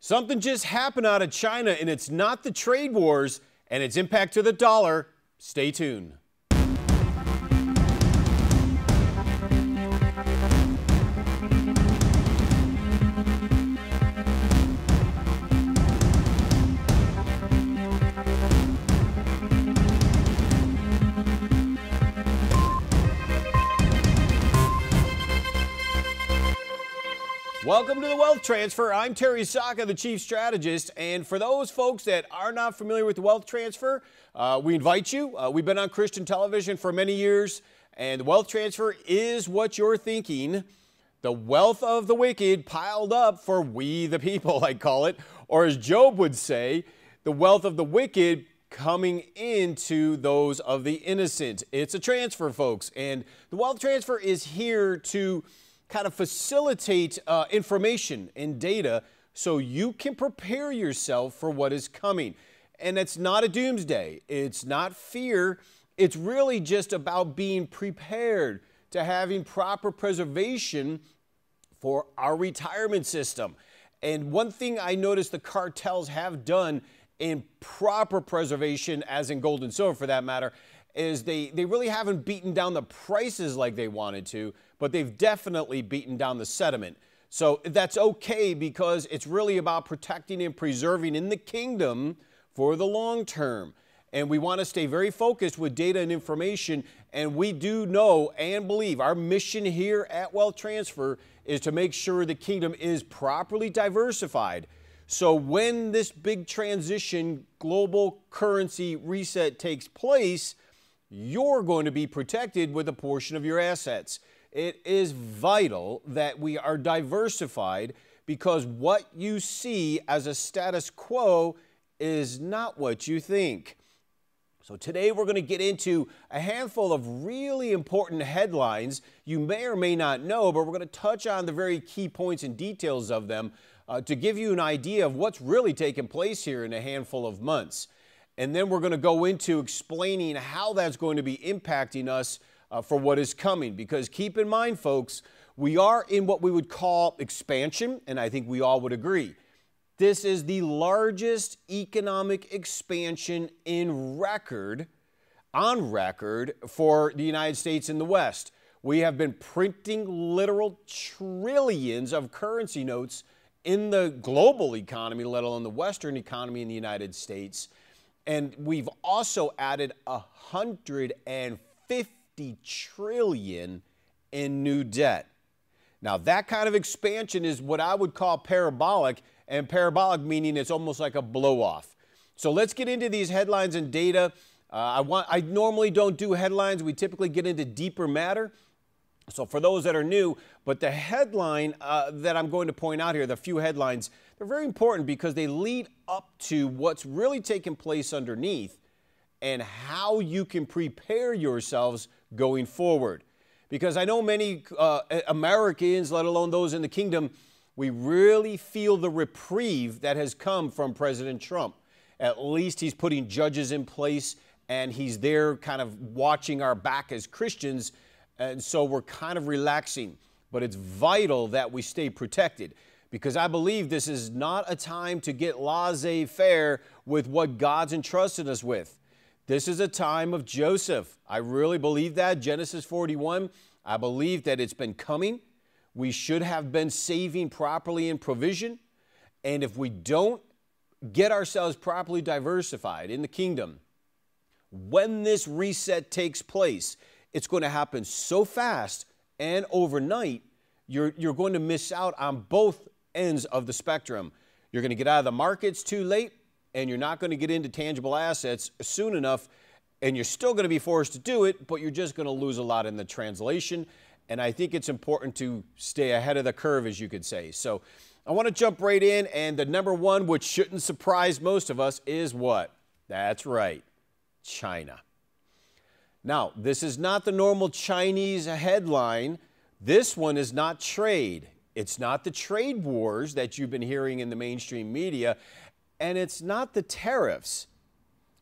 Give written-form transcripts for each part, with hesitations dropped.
Something just happened out of China, and it's not the trade wars and its impact to the dollar. Stay tuned. Welcome to the Wealth Transfer. I'm Terry Saka, the Chief Strategist. And for those folks that are not familiar with the Wealth Transfer, we invite you. We've been on Christian television for many years, and the Wealth Transfer is what you're thinking. The wealth of the wicked piled up for we the people, I call it. Or as Job would say, the wealth of the wicked coming into those of the innocent. It's a transfer, folks. And the Wealth Transfer is here to kind of facilitate information and data so you can prepare yourself for what is coming. And it's not a doomsday. It's not fear. It's really just about being prepared to having proper preservation for our retirement system. And one thing I noticed the cartels have done in proper preservation, as in gold and silver for that matter, is they really haven't beaten down the prices like they wanted to, but they've definitely beaten down the sediment. So that's okay, because it's really about protecting and preserving in the kingdom for the long term. And we want to stay very focused with data and information. And we do know and believe our mission here at Wealth Transfer is to make sure the kingdom is properly diversified. So when this big transition, global currency reset takes place, you're going to be protected with a portion of your assets. It is vital that we are diversified, because what you see as a status quo is not what you think. So today we're going to get into a handful of really important headlines you may or may not know, but we're going to touch on the very key points and details of them to give you an idea of what's really taking place here in a handful of months. And then we're going to go into explaining how that's going to be impacting us for what is coming. Because keep in mind, folks, we are in what we would call expansion, and I think we all would agree. This is the largest economic expansion on record for the United States and the West. We have been printing literal trillions of currency notes in the global economy, let alone the Western economy in the United States. And we've also added 150 trillion in new debt. Now, that kind of expansion is what I would call parabolic, and parabolic meaning it's almost like a blow-off. So let's get into these headlines and data. I normally don't do headlines. We typically get into deeper matter. So for those that are new, but the headline that I'm going to point out here, the few headlines, they're very important because they lead up to what's really taking place underneath and how you can prepare yourselves going forward. Because I know many Americans, let alone those in the kingdom, we really feel the reprieve that has come from President Trump. At least he's putting judges in place, and he's there kind of watching our back as Christians. And so we're kind of relaxing, but it's vital that we stay protected, because I believe this is not a time to get laissez-faire with what God's entrusted us with. This is a time of Joseph. I really believe that. Genesis 41, I believe that it's been coming. We should have been saving properly in provision. And if we don't get ourselves properly diversified in the kingdom, when this reset takes place, it's going to happen so fast and overnight, you're going to miss out on both ends of the spectrum. You're going to get out of the markets too late, and you're not going to get into tangible assets soon enough, and you're still going to be forced to do it, but you're just going to lose a lot in the translation. And I think it's important to stay ahead of the curve, as you could say. So I want to jump right in, and the number one, which shouldn't surprise most of us, is what? That's right, China. Now, this is not the normal Chinese headline. This one is not trade. It's not the trade wars that you've been hearing in the mainstream media, and it's not the tariffs.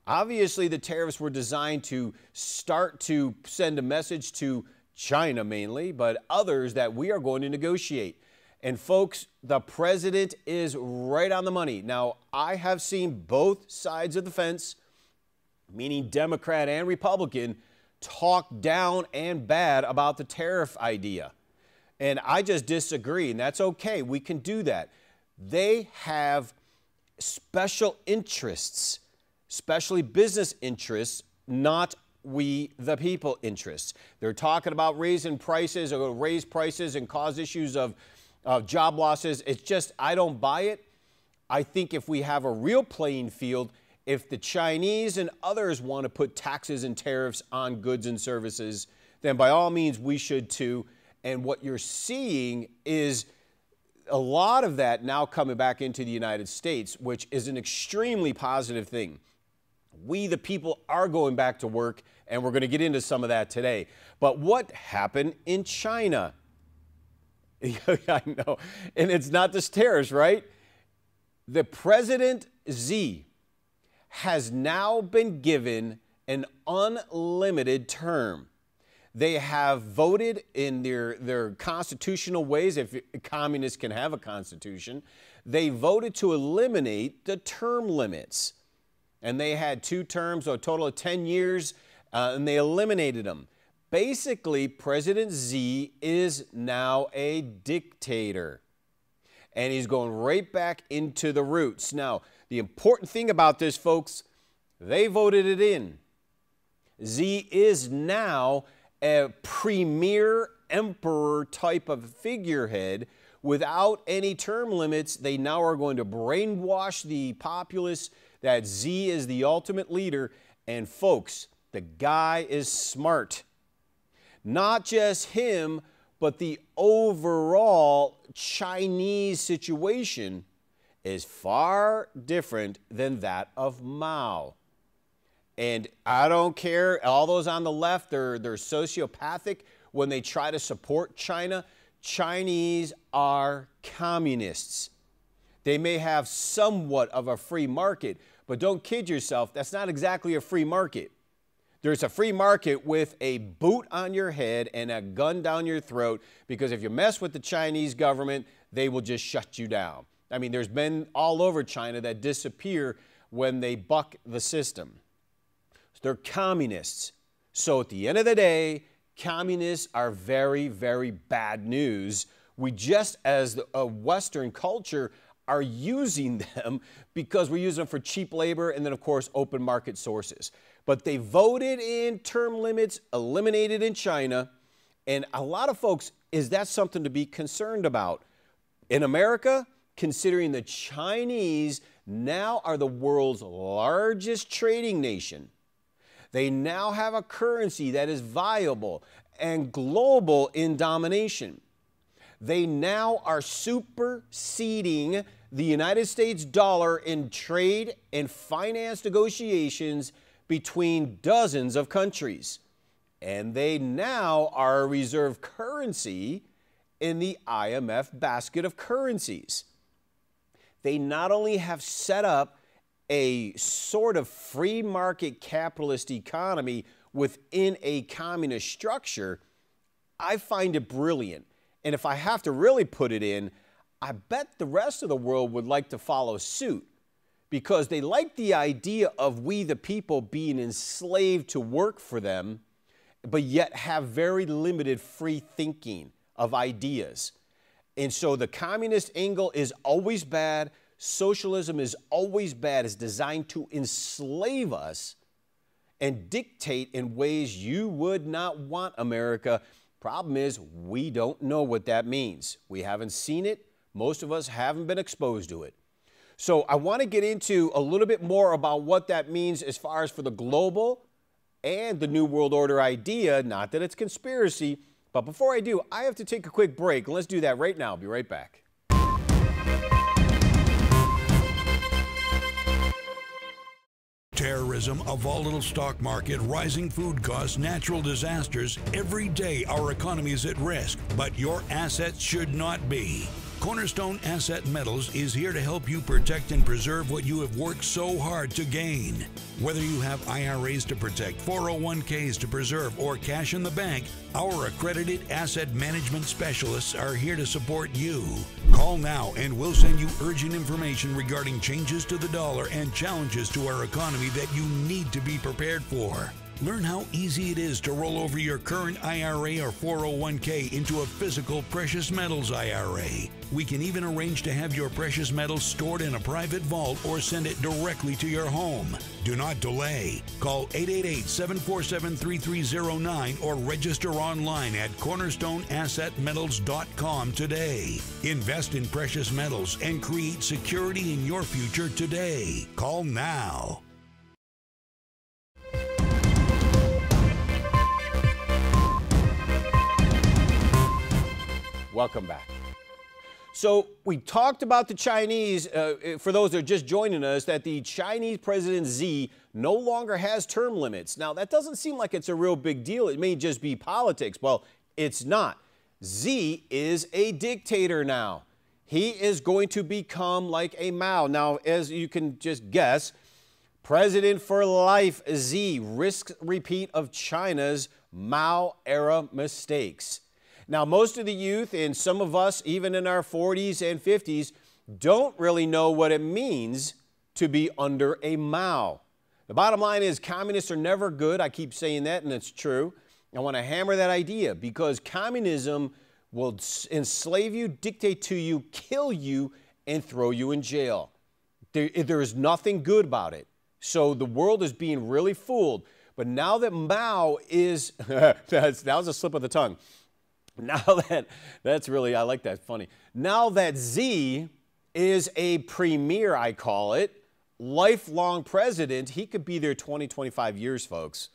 Obviously, the tariffs were designed to start to send a message to China mainly, but others that we are going to negotiate. And folks, the president is right on the money. Now, I have seen both sides of the fence, meaning Democrat and Republican, talk down and bad about the tariff idea. And I just disagree, and that's okay. We can do that. They have special interests, especially business interests, not we the people interests. They're talking about raising prices or raise prices and cause issues of job losses. It's just, I don't buy it. I think if we have a real playing field, if the Chinese and others want to put taxes and tariffs on goods and services, then by all means we should too. And what you're seeing is a lot of that now coming back into the United States, which is an extremely positive thing. We, the people, are going back to work, and we're going to get into some of that today. But what happened in China? I know. And it's not just tariffs, right? The President Xi has now been given an unlimited term. They have voted in their constitutional ways, if communists can have a constitution. They voted to eliminate the term limits. And they had 2 terms, so a total of 10 years, and they eliminated them. Basically, President Xi is now a dictator. And he's going right back into the roots. Now, the important thing about this, folks, they voted it in. Xi is now a premier emperor type of figurehead without any term limits. They now are going to brainwash the populace that Xi is the ultimate leader. And folks, the guy is smart. Not just him, but the overall Chinese situation is far different than that of Mao. And I don't care, all those on the left, they're sociopathic when they try to support China. Chinese are communists. They may have somewhat of a free market, but don't kid yourself, that's not exactly a free market. There's a free market with a boot on your head and a gun down your throat, because if you mess with the Chinese government, they will just shut you down. I mean, there's men all over China that disappear when they buck the system. They're communists. So at the end of the day, communists are very, very bad news. We just, as a Western culture, are using them because we're using them for cheap labor and then, of course, open market sources. But they voted in term limits, eliminated in China. And a lot of folks, is that something to be concerned about? In America, considering the Chinese now are the world's largest trading nation, they now have a currency that is viable and global in domination. They now are superseding the United States dollar in trade and finance negotiations between dozens of countries. And they now are a reserve currency in the IMF basket of currencies. They not only have set up a sort of free market capitalist economy within a communist structure, I find it brilliant. And if I have to really put it in, I bet the rest of the world would like to follow suit, because they like the idea of we the people being enslaved to work for them, but yet have very limited free thinking of ideas. And so the communist angle is always bad. Socialism is always bad. It's designed to enslave us and dictate in ways you would not want America. Problem is, we don't know what that means. We haven't seen it. Most of us haven't been exposed to it. So I want to get into a little bit more about what that means as far as for the global and the New World Order idea. Not that it's conspiracy, but before I do, I have to take a quick break. Let's do that right now. I'll be right back. Terrorism, a volatile stock market, rising food costs, natural disasters. Every day our economy is at risk, but your assets should not be. Cornerstone Asset Metals is here to help you protect and preserve what you have worked so hard to gain. Whether you have IRAs to protect, 401ks to preserve, or cash in the bank, our accredited asset management specialists are here to support you. Call now and we'll send you urgent information regarding changes to the dollar and challenges to our economy that you need to be prepared for. Learn how easy it is to roll over your current IRA or 401k into a physical precious metals IRA. We can even arrange to have your precious metals stored in a private vault or send it directly to your home. Do not delay. Call 888-747-3309 or register online at cornerstoneassetmetals.com today. Invest in precious metals and create security in your future today. Call now. Welcome back. So we talked about the Chinese, for those that are just joining us, that the Chinese President Xi no longer has term limits. Now, that doesn't seem like it's a real big deal. It may just be politics. Well, it's not. Xi is a dictator now. He is going to become like a Mao. Now, as you can just guess, President for life Xi risks repeat of China's Mao-era mistakes. Now, most of the youth and some of us, even in our 40s and 50s, don't really know what it means to be under a Mao. The bottom line is communists are never good. I keep saying that, and it's true. I want to hammer that idea because communism will enslave you, dictate to you, kill you, and throw you in jail. There is nothing good about it. So the world is being really fooled. But now that Mao is, that was a slip of the tongue. Now that's really, I like that, funny. Now that Xi is a premier, I call it, lifelong president, he could be there 20, 25 years, folks.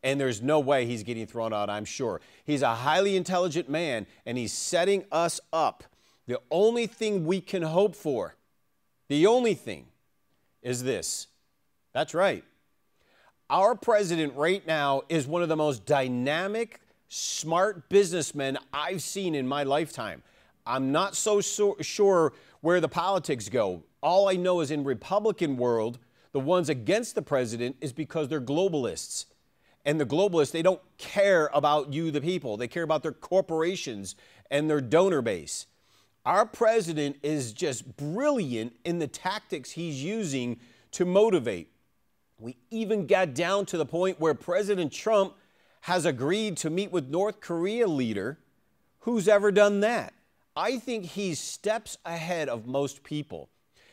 And there's no way he's getting thrown out, I'm sure. He's a highly intelligent man, and he's setting us up. The only thing we can hope for, the only thing, is this. That's right. Our president right now is one of the most dynamic, smart businessmen I've seen in my lifetime. I'm not so sure where the politics go. All I know is in Republican world, the ones against the president is because they're globalists. And the globalists, they don't care about you, the people. They care about their corporations and their donor base. Our president is just brilliant in the tactics he's using to motivate. We even got down to the point where President Trump has agreed to meet with North Korea leader. Who's ever done that? I think he's steps ahead of most people.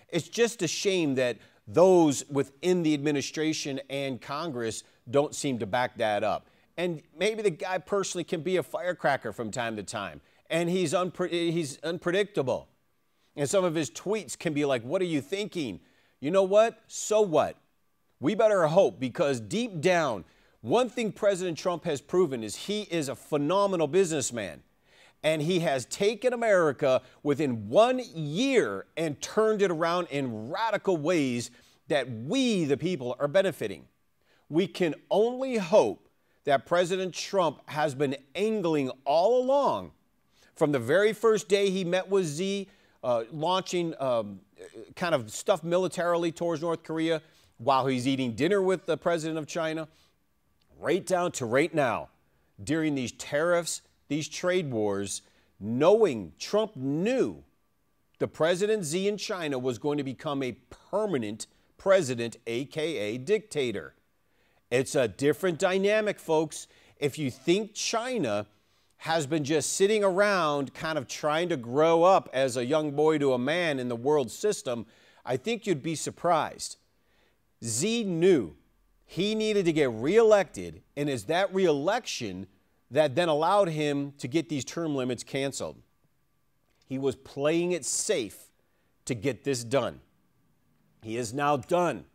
It's just a shame that those within the administration and Congress don't seem to back that up. And maybe the guy personally can be a firecracker from time to time. And he's unpredictable. And some of his tweets can be like, what are you thinking? You know what? So what? We better hope, because deep down, one thing President Trump has proven is he is a phenomenal businessman. And he has taken America within 1 year and turned it around in radical ways that we, the people, are benefiting. We can only hope that President Trump has been angling all along, from the very first day he met with Xi, launching kind of stuff militarily towards North Korea while he's eating dinner with the president of China, right down to right now, during these tariffs, these trade wars, knowing Trump knew the President Xi in China was going to become a permanent president, aka dictator. It's a different dynamic, folks. If you think China has been just sitting around kind of trying to grow up as a young boy to a man in the world system, I think you'd be surprised. Xi knew he needed to get reelected, and it's that reelection that then allowed him to get these term limits canceled. He was playing it safe to get this done. He is now done.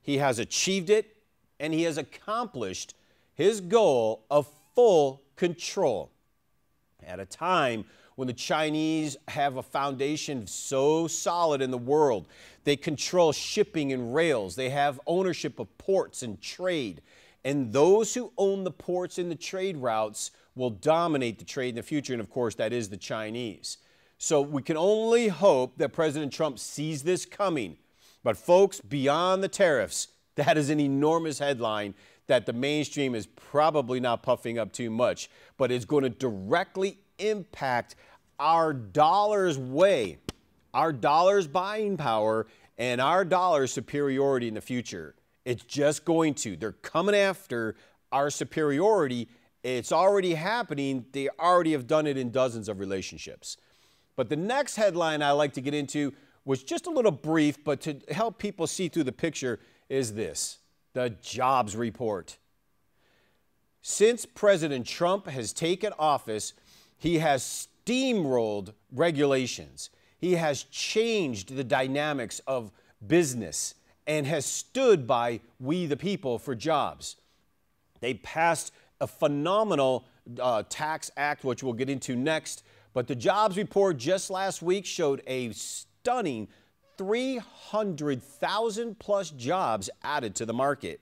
He has achieved it, and he has accomplished his goal of full control. At a time when the Chinese have a foundation so solid in the world, they control shipping and rails, they have ownership of ports and trade, and those who own the ports and the trade routes will dominate the trade in the future, and of course that is the Chinese. So we can only hope that President Trump sees this coming. But folks, beyond the tariffs, that is an enormous headline that the mainstream is probably not puffing up too much, but it's going to directly impact our dollar's way, our dollar's buying power, and our dollar's superiority in the future. It's just going to. They're coming after our superiority. It's already happening. They already have done it in dozens of relationships. But the next headline I like to get into was just a little brief, but to help people see through the picture is this: the jobs report. Since President Trump has taken office, he has steamrolled regulations. He has changed the dynamics of business and has stood by we the people for jobs. They passed a phenomenal tax act, which we'll get into next. But the jobs report just last week showed a stunning 300,000 plus jobs added to the market.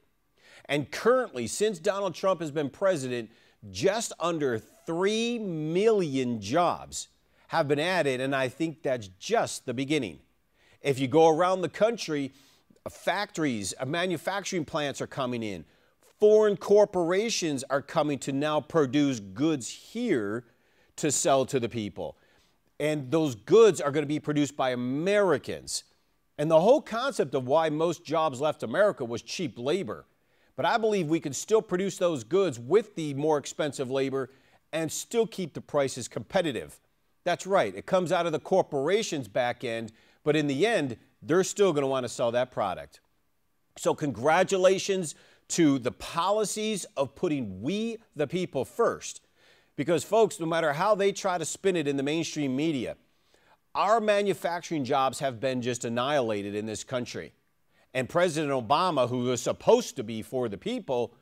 And currently, since Donald Trump has been president, just under 3 million jobs have been added, and I think that's just the beginning. If you go around the country, factories, manufacturing plants are coming in. Foreign corporations are coming to now produce goods here to sell to the people. And those goods are going to be produced by Americans. And the whole concept of why most jobs left America was cheap labor. But I believe we can still produce those goods with the more expensive labor and still keep the prices competitive. That's right. It comes out of the corporation's back end, but in the end, they're still going to want to sell that product. So congratulations to the policies of putting we the people first. Because, folks, no matter how they try to spin it in the mainstream media, our manufacturing jobs have been just annihilated in this country. And President Obama, who was supposed to be for the people,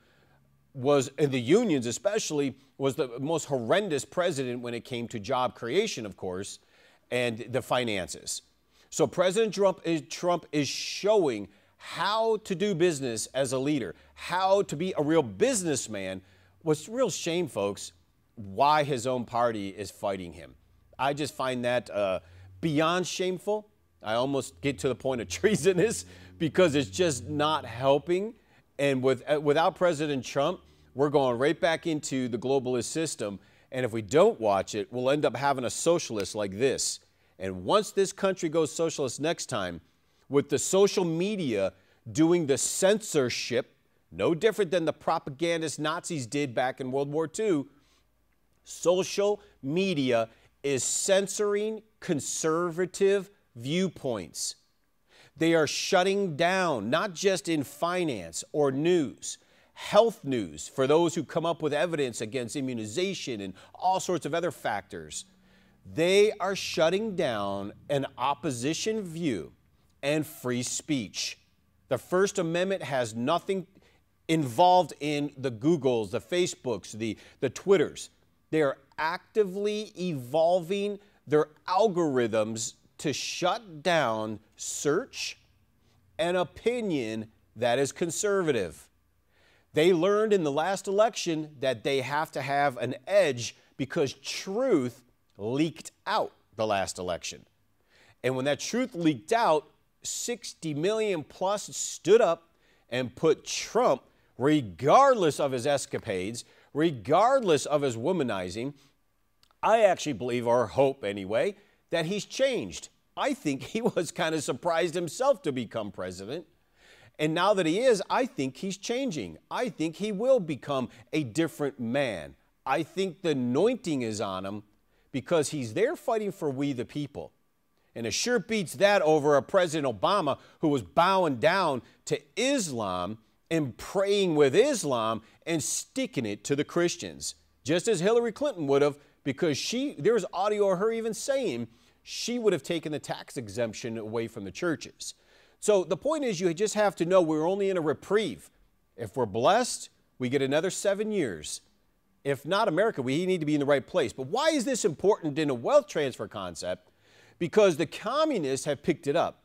and the unions especially, was the most horrendous president when it came to job creation, of course, and the finances. So President Trump is showing how to do business as a leader, how to be a real businessman. What's real shame, folks, why his own party is fighting him. I just find that beyond shameful. I almost get to the point of treasonous because it's just not helping. And without President Trump, we're going right back into the globalist system. And if we don't watch it, we'll end up having a socialist like this. And once this country goes socialist next time, with the social media doing the censorship, no different than the propagandist Nazis did back in World War II, social media is censoring conservative viewpoints. They are shutting down, not just in finance or news, health news for those who come up with evidence against immunization and all sorts of other factors. They are shutting down an opposition view and free speech. The First Amendment has nothing involved in the Googles, the Facebooks, the Twitters. They are actively evolving their algorithms to shut down search and opinion that is conservative. They learned in the last election that they have to have an edge because truth leaked out the last election. And when that truth leaked out, 60 million plus stood up and put Trump, regardless of his escapades, regardless of his womanizing. I actually believe, or hope anyway, that he's changed. I think he was kind of surprised himself to become president. And now that he is, I think he's changing. I think he will become a different man. I think the anointing is on him because he's there fighting for we the people. And it sure beats that over a President Obama who was bowing down to Islam and praying with Islam and sticking it to the Christians, just as Hillary Clinton would have, because there was audio of her even saying she would have taken the tax exemption away from the churches. So the point is, you just have to know we're only in a reprieve. If we're blessed, we get another 7 years. If not, America, we need to be in the right place. But why is this important in a wealth transfer concept? Because the communists have picked it up.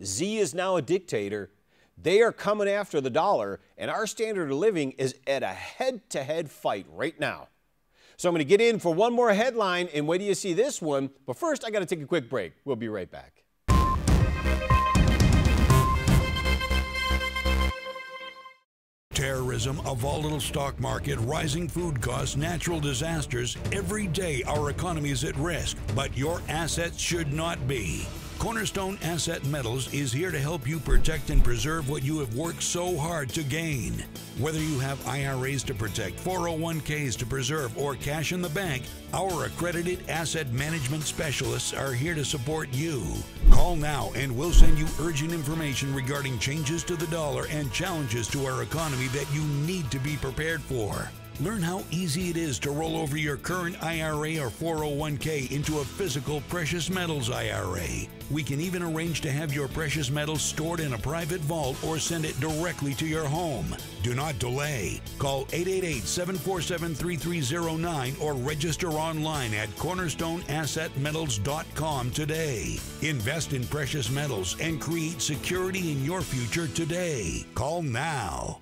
Xi is now a dictator. They are coming after the dollar, and our standard of living is at a head-to-head fight right now. So I'm going to get in for one more headline, and wait till you see this one. But first, I got to take a quick break. We'll be right back. Terrorism, a volatile stock market, rising food costs, natural disasters. Every day our economy is at risk, but your assets should not be. Cornerstone Asset Metals is here to help you protect and preserve what you have worked so hard to gain. Whether you have IRAs to protect, 401ks to preserve, or cash in the bank, our accredited asset management specialists are here to support you. Call now and we'll send you urgent information regarding changes to the dollar and challenges to our economy that you need to be prepared for. Learn how easy it is to roll over your current IRA or 401k into a physical precious metals IRA. We can even arrange to have your precious metals stored in a private vault or send it directly to your home. Do not delay. Call 888-747-3309 or register online at cornerstoneassetmetals.com today. Invest in precious metals and create security in your future today. Call now.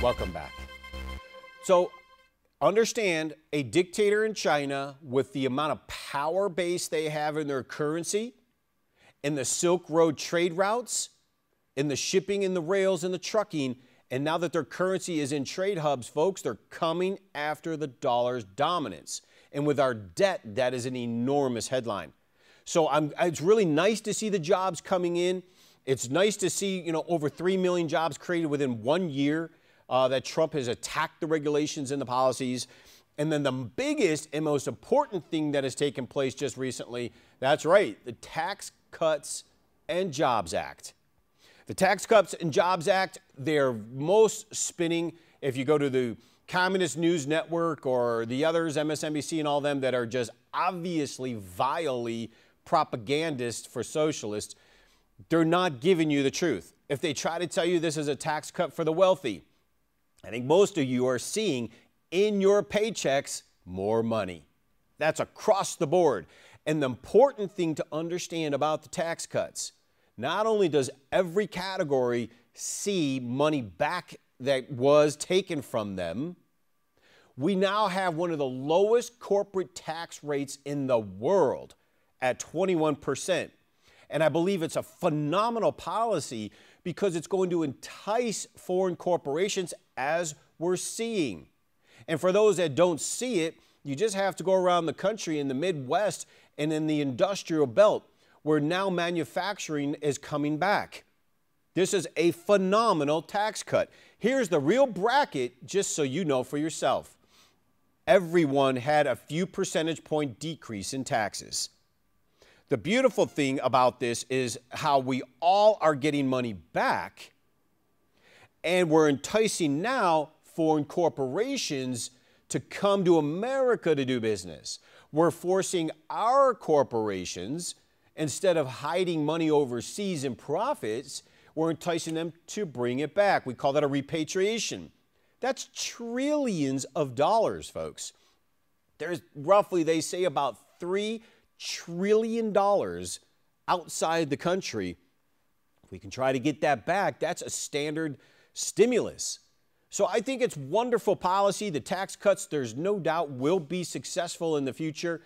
Welcome back. So understand, a dictator in China, with the amount of power base they have in their currency, in the Silk Road trade routes, in the shipping and the rails and the trucking, and now that their currency is in trade hubs, folks, they're coming after the dollar's dominance. And with our debt, that is an enormous headline. So it's really nice to see the jobs coming in. It's nice to see, over 3 million jobs created within 1 year. That Trump has attacked the regulations and the policies. And then the biggest and most important thing that has taken place just recently, that's right, the Tax Cuts and Jobs Act. The Tax Cuts and Jobs Act, they're most spinning, if you go to the Communist News Network or the others, MSNBC and all them, that are just obviously vilely propagandist for socialists, they're not giving you the truth. If they try to tell you this is a tax cut for the wealthy, I think most of you are seeing in your paychecks more money. That's across the board. And the important thing to understand about the tax cuts, not only does every category see money back that was taken from them, we now have one of the lowest corporate tax rates in the world at 21%. And I believe it's a phenomenal policy because it's going to entice foreign corporations, as we're seeing. And for those that don't see it, you just have to go around the country in the Midwest and in the industrial belt, where now manufacturing is coming back. This is a phenomenal tax cut. Here's the real bracket, just so you know for yourself. Everyone had a few percentage point decrease in taxes. The beautiful thing about this is how we all are getting money back, and we're enticing now foreign corporations to come to America to do business. We're forcing our corporations, instead of hiding money overseas in profits, we're enticing them to bring it back. We call that a repatriation. That's trillions of dollars, folks. There's roughly, they say, about $3 trillion outside the country. If we can try to get that back, that's a standard stimulus. So I think it's wonderful policy. The tax cuts, there's no doubt, will be successful in the future.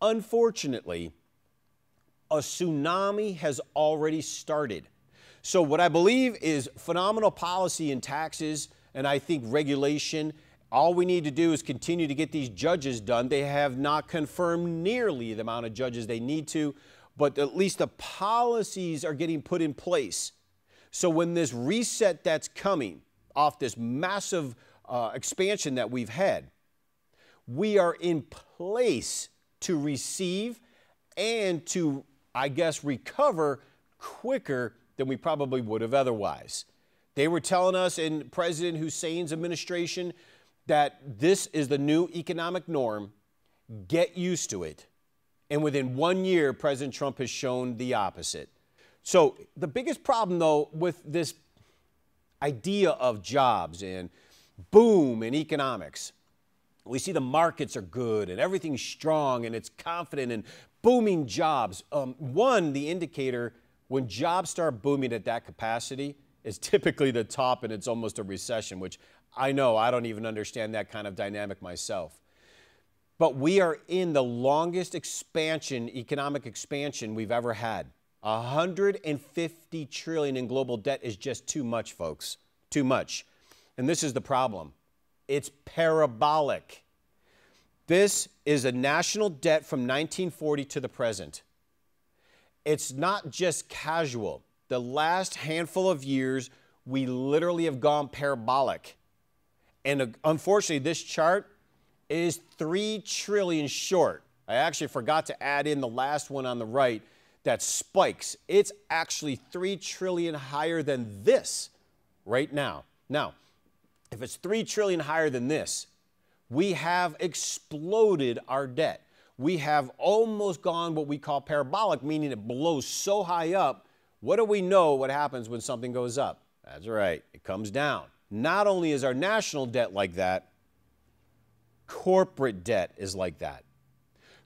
Unfortunately, a tsunami has already started. So what I believe is phenomenal policy in taxes, and I think regulation. All we need to do is continue to get these judges done. They have not confirmed nearly the amount of judges they need to, but at least the policies are getting put in place. So when this reset that's coming off this massive expansion that we've had, we are in place to receive and to, I guess, recover quicker than we probably would have otherwise. They were telling us in President Hussein's administration that this is the new economic norm. Get used to it. And within 1 year, President Trump has shown the opposite. So the biggest problem, though, with this idea of jobs and boom in economics, we see the markets are good and everything's strong and it's confident and booming jobs. One, the indicator, when jobs start booming at that capacity, it's typically the top and it's almost a recession, which I know I don't even understand that kind of dynamic myself. But we are in the longest economic expansion we've ever had. 150 trillion in global debt is just too much, folks. Too much. And this is the problem. It's parabolic. This is a national debt from 1940 to the present. It's not just casual. The last handful of years, we literally have gone parabolic. And unfortunately, this chart is 3 trillion short. I actually forgot to add in the last one on the right that spikes. It's actually 3 trillion higher than this right now. Now, if it's 3 trillion higher than this, we have exploded our debt. We have almost gone what we call parabolic, meaning it blows so high up. What do we know what happens when something goes up? That's right, it comes down. Not only is our national debt like that, corporate debt is like that.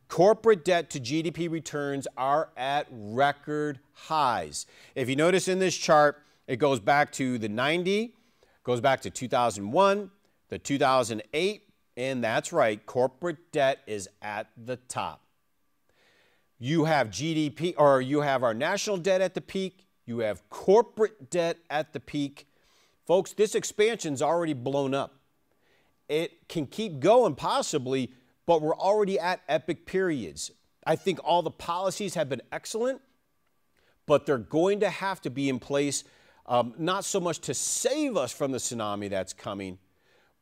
Corporate debt to GDP returns are at record highs. If you notice in this chart, it goes back to the 90, goes back to 2001, the 2008, and that's right, corporate debt is at the top. You have GDP, or you have our national debt at the peak, you have corporate debt at the peak. Folks, this expansion's already blown up. It can keep going possibly, but we're already at epic periods. I think all the policies have been excellent, but they're going to have to be in place, not so much to save us from the tsunami that's coming,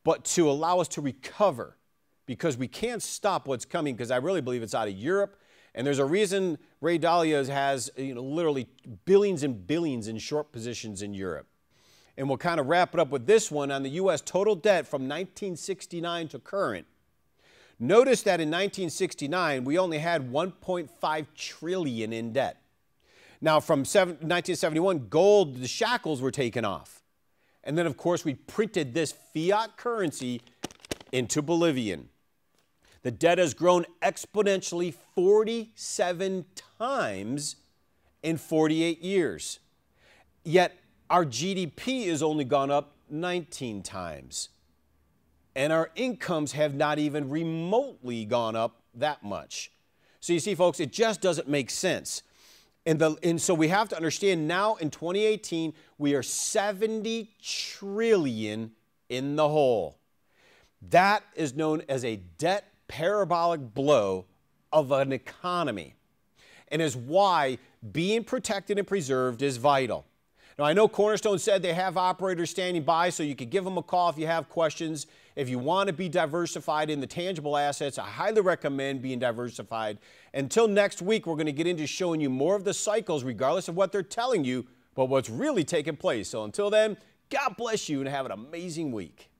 but to allow us to recover, because we can't stop what's coming, because I really believe it's out of Europe. And there's a reason Ray Dalio has literally billions and billions in short positions in Europe. And we'll kind of wrap it up with this one on the U.S. total debt from 1969 to current. Notice that in 1969, we only had 1.5 trillion in debt. Now, from 1971, gold, the shackles were taken off. And then, of course, we printed this fiat currency into Bolivian. The debt has grown exponentially 47 times in 48 years. Yet, our GDP has only gone up 19 times. And our incomes have not even remotely gone up that much. So you see, folks, it just doesn't make sense. And so we have to understand now in 2018, we are 70 trillion in the hole. That is known as a debt parabolic blow of an economy, and is why being protected and preserved is vital. Now, I know Cornerstone said they have operators standing by, so you could give them a call if you have questions. If you want to be diversified in the tangible assets, I highly recommend being diversified. Until next week, we're going to get into showing you more of the cycles, regardless of what they're telling you, but what's really taking place. So until then, God bless you and have an amazing week.